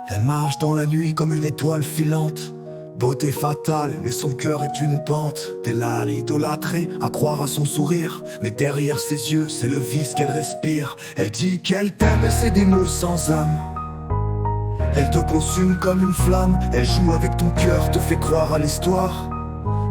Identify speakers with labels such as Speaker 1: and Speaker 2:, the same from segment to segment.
Speaker 1: Elle marche dans la nuit comme une étoile filante. Beauté fatale, et son cœur est une pente. T'es là à l'idolâtrer, à croire à son sourire. Mais derrière ses yeux, c'est le vice qu'elle respire. Elle dit qu'elle t'aime et c'est des mots sans âme. Elle te consume comme une flamme. Elle joue avec ton cœur, te fait croire à l'histoire.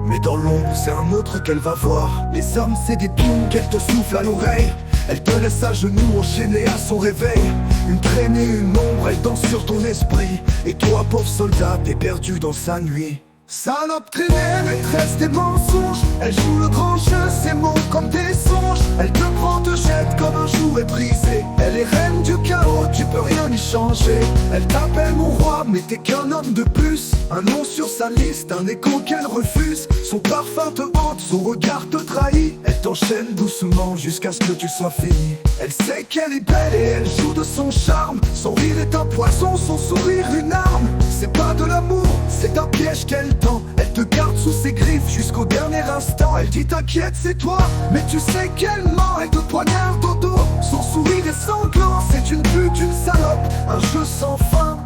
Speaker 1: Mais dans l'ombre, c'est un autre qu'elle va voir. Les hommes, c'est des tours qu'elle te souffle à l'oreille. Elle te laisse à genoux, enchaînée à son réveil. Une traînée, une ombre, elle danse sur ton esprit. Et toi, pauvre soldat, t'es perdu dans sa nuit. Salope traînée, maîtresse des mensonges. Elle joue le grand jeu, ses mots comme des songes. Elle te prend, te jette comme un jouet brisé. Elle est reine du chaos, tu peux rien y changer. Elle t'appelle mon roi, mais t'es qu'un homme de plus. Un nom sur sa liste, un écho qu'elle refuse. Son parfum te hante, son regard te trahit. Elle t'enchaîne doucement jusqu'à ce que tu sois fini. Elle sait qu'elle est belle et elle joue de son charme. Son rire est un poison, son sourire une arme. C'est pas de l'amour, c'est un piège qu'elle tend. Elle te garde sous ses griffes jusqu'au dernier instant. Elle dit t'inquiète c'est toi, mais tu sais qu'elle ment. Elle te poignarde au dos, son sourire est sanglant. C'est une pute, une salope, un jeu sans fin.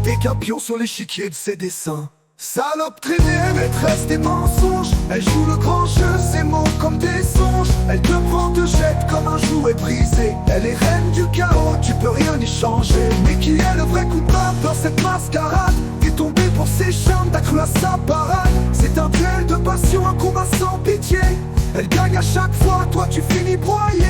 Speaker 1: T'es qu'un pion sur l'échiquier de ses dessins. Salope traînée, maîtresse des mensonges. Elle joue le grand jeu, ses mots comme des songes. Elle te prend, te jette comme un jouet brisé. Elle est reine du chaos, tu peux rien y changer. Mais qui est le vrai coupable dans cette mascarade? T'es tombé pour ses charmes, t'as cru à sa parade. C'est un duel de passion, un combat sans pitié. Elle gagne à chaque fois, toi tu finis broyé.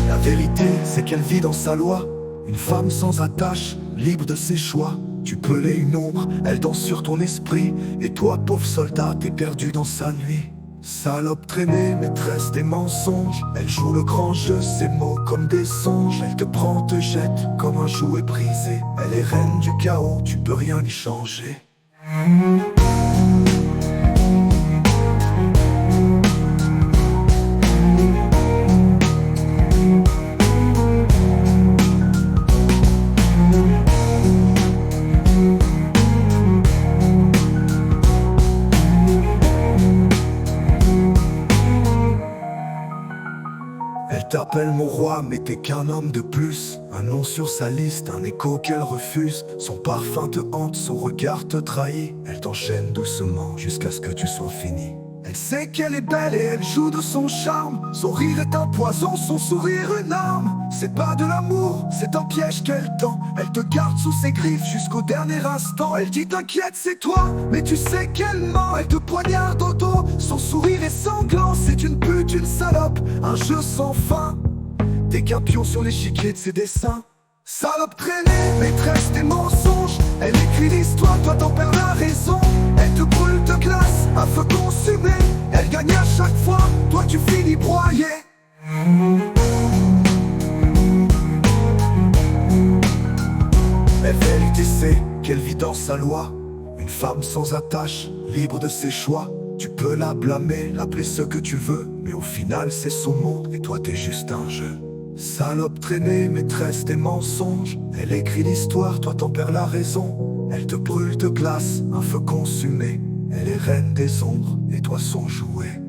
Speaker 1: La vérité, c'est qu'elle vit dans sa loi. Une femme sans attache, libre de ses choix. Tu pelais une ombre, elle danse sur ton esprit. Et toi, pauvre soldat, t'es perdu dans sa nuit. Salope traînée, maîtresse des mensonges. Elle joue le grand jeu, ses mots comme des songes. Elle te prend, te jette comme un jouet brisé. Elle est reine du chaos, tu peux rien y changer. Elle t'appelle mon roi, mais t'es qu'un homme de plus. Un nom sur sa liste, un écho qu'elle refuse. Son parfum te hante, son regard te trahit. Elle t'enchaîne doucement jusqu'à ce que tu sois fini. Elle sait qu'elle est belle et elle joue de son charme. Son rire est un poison, son sourire une arme. C'est pas de l'amour, c'est un piège qu'elle tend. Elle te garde sous ses griffes jusqu'au dernier instant. Elle dit t'inquiète c'est toi, mais tu sais qu'elle ment. Elle te poignarde au dos, son sourire est sanglant. C'est une pute, une salope, un jeu sans fin. T'es qu'un pion sur l'échiquier de ses dessins. Salope traînée, maîtresse des mensonges. Elle écrit l'histoire, toi t'en perds la raison. Elle te brûle de glace, un feu consumé. Elle gagne à chaque fois, toi tu finis broyé. La vérité c'est qu'elle vit dans sa loi. Une femme sans attache, libre de ses choix. Tu peux la blâmer, l'appeler ce que tu veux, mais au final c'est son monde et toi t'es juste un jeu. Salope traînée, maîtresse des mensonges. Elle écrit l'histoire, toi t'en perds la raison. Elle te brûle de glace, un feu consumé. Elle est reine des ombres et toi son jouet.